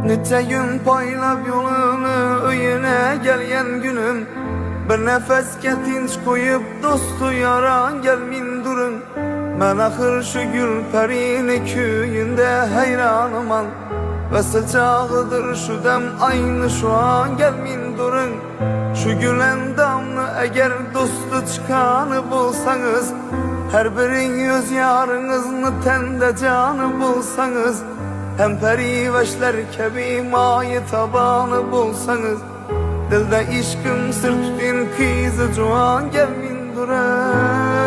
Neçe gün paylap yolunu öyüne gelyen günüm, bir nefesке tinç koyup dostu yaran gelmin durun. Ben ahır şu gül perini köyünde hayranıman, ve sıcağıdır şu dem aynı şu an gelmin durun. Şu gülen damlı eğer dostu çıkanı bulsanız, her birin yüz yarınızını tende canı bulsanız, hem periveşler kebi mayı tabanı bulsanız, dilde işkım sır tutin kızı cuan gelmin duran.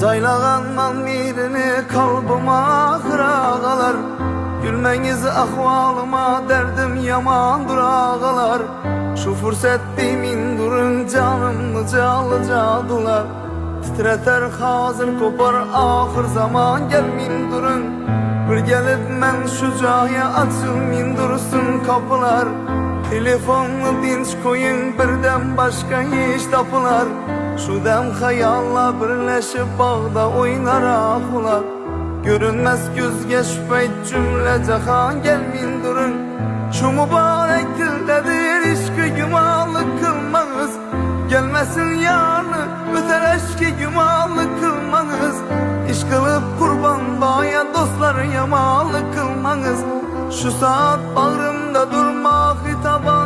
Caylağanman birini kalbıma kırağalar, gülmeniz ahvalıma derdim yaman durağalar. Şu fırsattimin durun canımlı calı cadular, titreter hazır kopar ahır zaman gelmin durun. Bir gelip men şu caya açılmin dursun kapılar, telefonlu dinç koyun birden başka iş tapılar. Şu dem hayalla birleşip bağda oynar ahular, görünmez göz geçmeyt cümle cahan gelmin durun. Şu mübarek dildedir işki gümanlı kılmanız, gelmesin yarını öter eşki gümanlı kılmanız. İş kılıp kurban bağya dostları yamalı kılmanız. Şu saat bağrımda durma hitaban